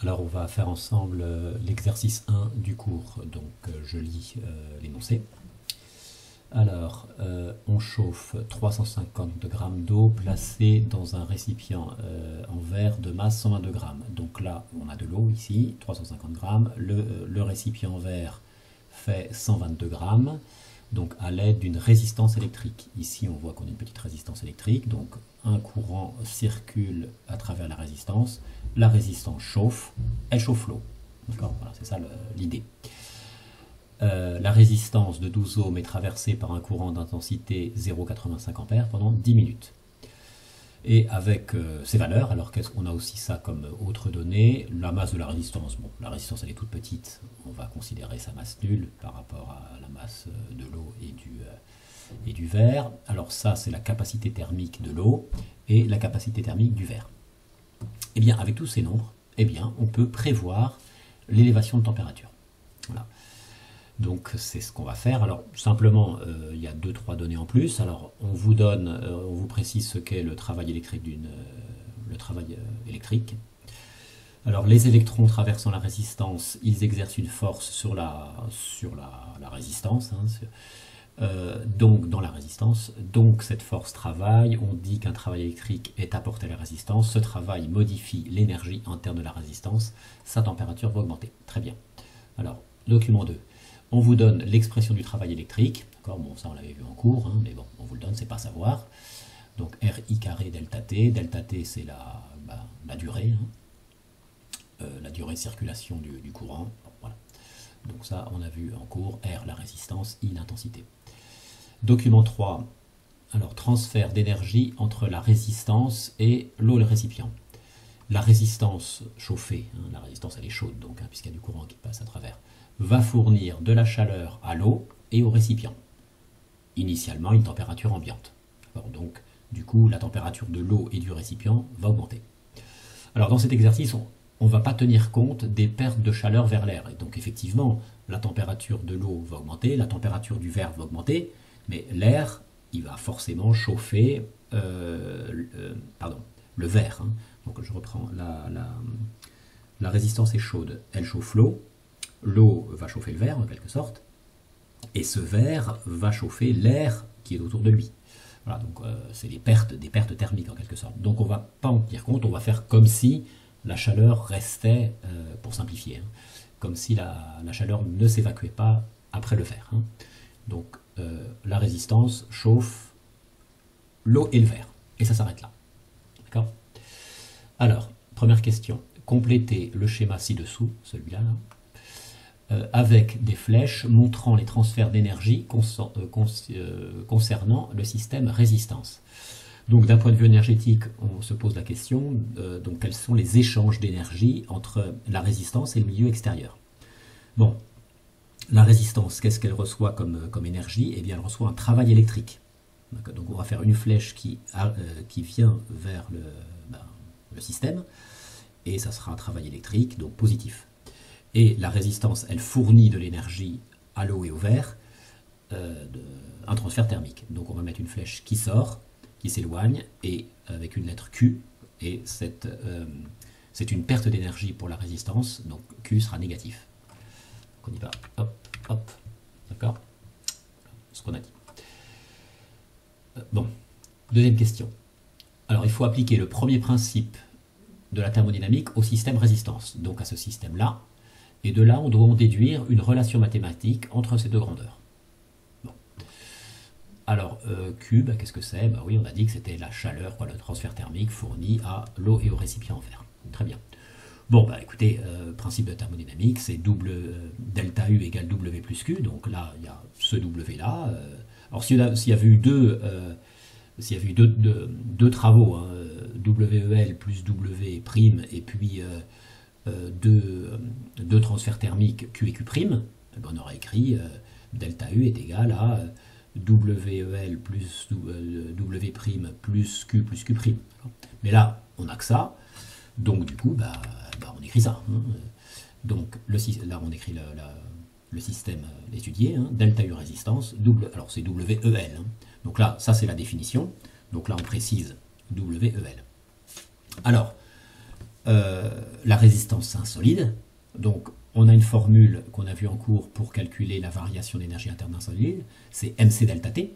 Alors on va faire ensemble l'exercice 1 du cours, donc je lis l'énoncé. Alors, on chauffe 350 g d'eau placée dans un récipient en verre de masse 122 g. Donc là, on a de l'eau ici, 350 g. Le récipient en verre fait 122 g, donc à l'aide d'une résistance électrique. Ici, on voit qu'on a une petite résistance électrique, donc un courant circule à travers la résistance chauffe, elle chauffe l'eau. D'accord, voilà, c'est ça l'idée. La résistance de 12 ohms est traversée par un courant d'intensité 0,85 A pendant 10 minutes. Et avec ces valeurs, alors qu'est-ce qu'on a aussi ça comme autre donnée, la masse de la résistance. Bon, la résistance elle est toute petite, on va considérer sa masse nulle par rapport à la masse de l'eau et du verre. Alors ça, c'est la capacité thermique de l'eau et la capacité thermique du verre. Et bien, avec tous ces nombres, eh bien, on peut prévoir l'élévation de température. Voilà. Donc c'est ce qu'on va faire. Alors simplement, il y a 2-3 données en plus. Alors on vous précise ce qu'est le travail électrique Alors les électrons traversant la résistance, ils exercent une force sur la résistance. Donc dans la résistance, donc cette force travaille. On dit qu'un travail électrique est apporté à la résistance. Ce travail modifie l'énergie interne de la résistance. Sa température va augmenter. Très bien. Alors document 2. On vous donne l'expression du travail électrique. Bon, ça on l'avait vu en cours, mais bon, on vous le donne, c'est pas savoir. Donc RI carré delta T. Delta T, c'est la durée, la durée de circulation du courant. Bon, voilà. Donc ça, on a vu en cours. R, la résistance, I, l'intensité. Document 3. Alors, transfert d'énergie entre la résistance et l'eau et le récipient. La résistance chauffée, la résistance elle est chaude, donc puisqu'il y a du courant qui passe à travers, va fournir de la chaleur à l'eau et au récipient. Initialement, une température ambiante. Donc, du coup, la température de l'eau et du récipient va augmenter. Alors, dans cet exercice, on ne va pas tenir compte des pertes de chaleur vers l'air. Et donc, effectivement, la température de l'eau va augmenter, la température du verre va augmenter, mais l'air, il va forcément chauffer le verre. Donc, je reprends la résistance est chaude, elle chauffe l'eau. L'eau va chauffer le verre en quelque sorte, et ce verre va chauffer l'air qui est autour de lui. Voilà, donc c'est des pertes thermiques en quelque sorte. Donc on ne va pas en tenir compte, on va faire comme si la chaleur restait, pour simplifier, comme si la chaleur ne s'évacuait pas après le verre. Donc la résistance chauffe l'eau et le verre, et ça s'arrête là. D'accord ? Alors, première question, complétez le schéma ci-dessous, celui-là, avec des flèches montrant les transferts d'énergie concernant le système résistance. Donc d'un point de vue énergétique, on se pose la question, donc quels sont les échanges d'énergie entre la résistance et le milieu extérieur. Bon, la résistance, qu'est-ce qu'elle reçoit comme énergie? Eh bien, elle reçoit un travail électrique. Donc on va faire une flèche qui vient vers le système, et ça sera un travail électrique, donc positif. Et la résistance, elle fournit de l'énergie à l'eau et au verre, un transfert thermique. Donc on va mettre une flèche qui sort, qui s'éloigne, et avec une lettre Q, et c'est une perte d'énergie pour la résistance, donc Q sera négatif. Donc on y va, hop, hop, d'accord? Ce qu'on a dit. Bon, deuxième question. Alors il faut appliquer le premier principe de la thermodynamique au système résistance, donc à ce système-là. Et de là, on doit en déduire une relation mathématique entre ces deux grandeurs. Bon. Alors, Q, qu'est-ce que c'est? Oui, on a dit que c'était la chaleur, le transfert thermique fourni à l'eau et au récipient en verre. Très bien. Bon, écoutez, principe de thermodynamique, c'est delta U égale W plus Q. Donc là, il y a ce W là. Alors, s'il y avait eu deux travaux, WEL plus W prime, et puis deux transferts thermiques Q et Q', on aurait écrit delta U est égal à WEL plus W' plus Q plus Q'. Mais là, on n'a que ça, donc du coup, on écrit ça. Donc là, on écrit le système étudié, delta U résistance, alors c'est WEL. Donc là, ça c'est la définition, donc là on précise WEL. Alors, la résistance, c'est un solide. Donc, on a une formule qu'on a vue en cours pour calculer la variation d'énergie interne d'un solide. C'est MC delta T.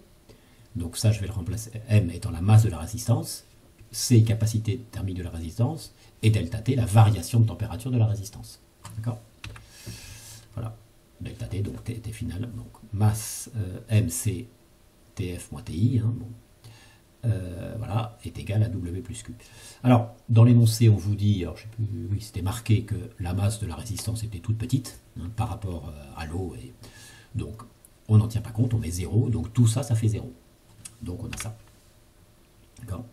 Donc ça, je vais le remplacer. M étant la masse de la résistance, C, capacité thermique de la résistance, et delta T, la variation de température de la résistance. D'accord? Voilà. Delta T, donc T final. Donc masse MC TF moins TI. Hein, bon. Voilà, est égal à W plus Q. Alors, dans l'énoncé, on vous dit, alors je sais plus, oui, c'était marqué que la masse de la résistance était toute petite hein, par rapport à l'eau, et donc on n'en tient pas compte, on met 0, donc tout ça, ça fait 0. Donc on a ça. D'accord?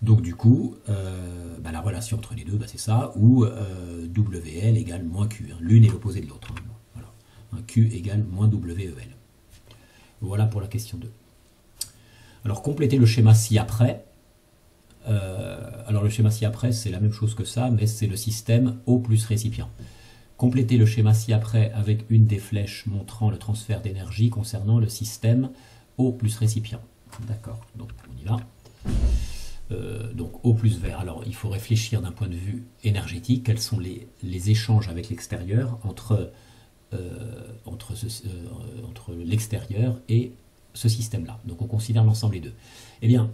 Donc du coup, la relation entre les deux, c'est ça, où WL égale moins Q. Hein, l'une est l'opposé de l'autre. Hein, voilà. Un Q égale moins WEL. Voilà pour la question 2. Alors, compléter le schéma ci-après. Alors, le schéma ci-après, c'est la même chose que ça, mais c'est le système eau plus récipient. Compléter le schéma ci-après avec une des flèches montrant le transfert d'énergie concernant le système eau plus récipient. D'accord, donc on y va. Donc, eau plus vert. Alors, il faut réfléchir d'un point de vue énergétique. Quels sont les échanges avec l'extérieur entre l'extérieur et ce système-là. Donc on considère l'ensemble des deux. Eh bien,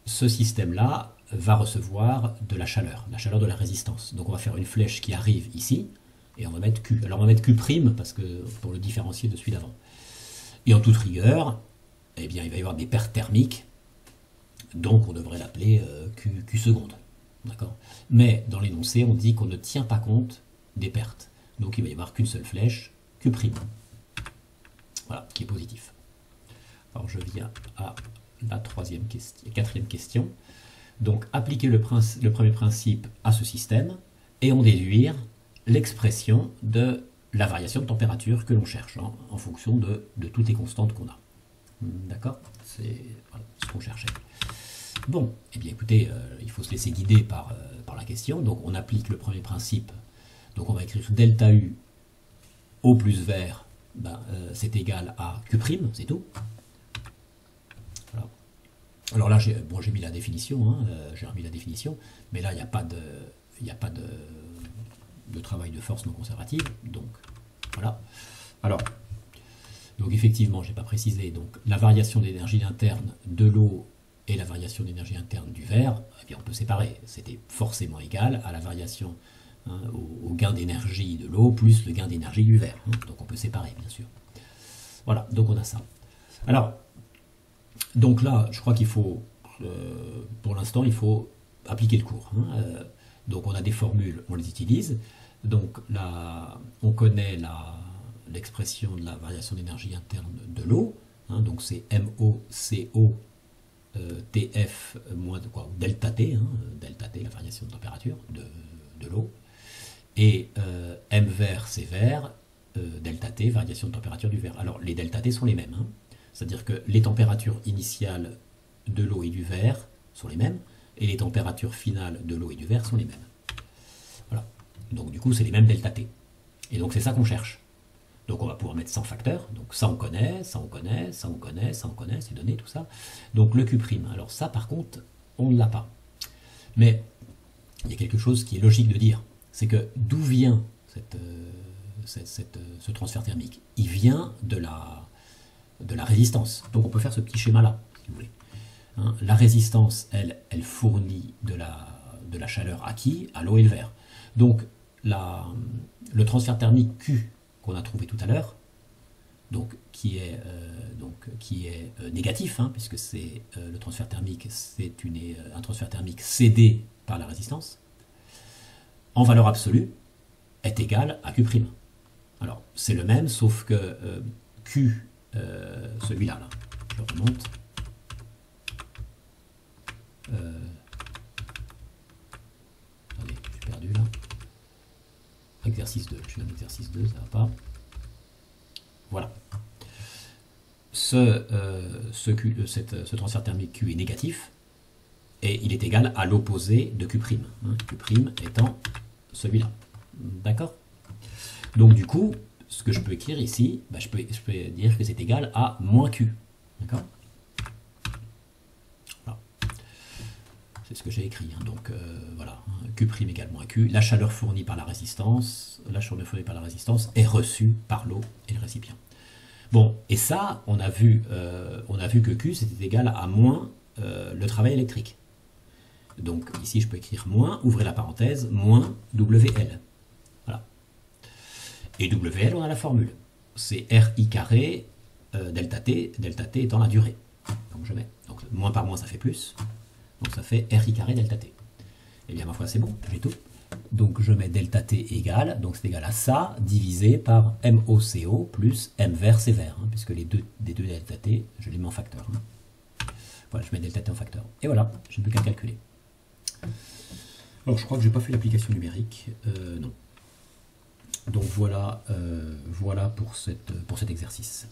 ce système-là va recevoir de la chaleur de la résistance. Donc on va faire une flèche qui arrive ici, et on va mettre Q. Alors on va mettre Q', parce que pour le différencier de celui d'avant. Et en toute rigueur, eh bien, il va y avoir des pertes thermiques, donc on devrait l'appeler Q seconde. D'accord? Mais dans l'énoncé, on dit qu'on ne tient pas compte des pertes. Donc il va y avoir qu'une seule flèche, Q'. Voilà, qui est positif. Alors je viens à la quatrième question. Donc appliquer le premier principe à ce système et en déduire l'expression de la variation de température que l'on cherche hein, en fonction de toutes les constantes qu'on a. D'accord? C'est voilà, ce qu'on cherchait. Bon, eh bien écoutez, il faut se laisser guider par la question. Donc on applique le premier principe. Donc on va écrire delta U eau plus vert, c'est égal à Q', c'est tout. Voilà. Alors là, j'ai mis la définition, hein, j'ai remis la définition, mais là, il n'y a pas de travail de force non conservative, donc voilà. Alors, donc effectivement, je n'ai pas précisé, donc la variation d'énergie interne de l'eau et la variation d'énergie interne du verre, eh bien, on peut séparer, c'était forcément égal à la variation, hein, au gain d'énergie de l'eau plus le gain d'énergie du verre, hein, donc on peut séparer, bien sûr. Voilà, donc on a ça. Alors, donc là, je crois qu'il faut, pour l'instant, il faut appliquer le cours. Hein. Donc on a des formules, on les utilise. Donc là, on connaît l'expression de la variation d'énergie interne de l'eau. Hein, donc c'est MOCO TF moins de quoi, delta T, hein, delta T, la variation de température de l'eau. Et M vert, c'est vert, delta T, variation de température du verre. Alors les delta T sont les mêmes. Hein. C'est-à-dire que les températures initiales de l'eau et du verre sont les mêmes, et les températures finales de l'eau et du verre sont les mêmes. Voilà. Donc du coup, c'est les mêmes delta T. Et donc c'est ça qu'on cherche. Donc on va pouvoir mettre 100 facteurs. Donc ça on connaît, ça on connaît, ça on connaît, ça on connaît, c'est donné tout ça. Donc le Q'. Alors ça par contre, on ne l'a pas. Mais il y a quelque chose qui est logique de dire. C'est que d'où vient ce transfert thermique? Il vient de la résistance. Donc on peut faire ce petit schéma-là, si vous voulez. Hein, la résistance, elle fournit de la chaleur à qui? À l'eau et le verre. Donc le transfert thermique Q qu'on a trouvé tout à l'heure, donc qui est négatif, hein, puisque c'est le transfert thermique, c'est un transfert thermique cédé par la résistance, en valeur absolue, est égal à Q'. Alors c'est le même, sauf que Q, celui-là, là, je remonte. Attendez, je suis perdu là. Exercice 2, je suis dans l'exercice 2, ça va pas. Voilà. Ce transfert thermique Q est négatif, et il est égal à l'opposé de Q'. Hein, Q' étant celui-là. D'accord? Donc du coup, ce que je peux écrire ici, je peux dire que c'est égal à moins Q. D'accord? Voilà. c'est ce que j'ai écrit, hein. Donc voilà, hein, Q' égale moins Q, la chaleur fournie par la résistance, est reçue par l'eau et le récipient. Bon, et ça, on a vu que Q c'était égal à moins le travail électrique. Donc ici je peux écrire moins, ouvrez la parenthèse, moins WL. Voilà. Et WL, on a la formule. C'est RI carré delta T étant la durée. Donc je mets. Donc moins par moins ça fait plus. Donc ça fait RI carré delta T. Et bien ma foi c'est bon, j'ai tout. Donc je mets delta T égale, donc c'est égal à ça, divisé par MOCO plus M vert C vert, hein, puisque les deux delta T, je les mets en facteur. Hein. Voilà, je mets delta T en facteur. Et voilà, je n'ai plus qu'à calculer. Alors je crois que j'ai pas fait l'application numérique, non. Donc voilà, voilà pour cet exercice.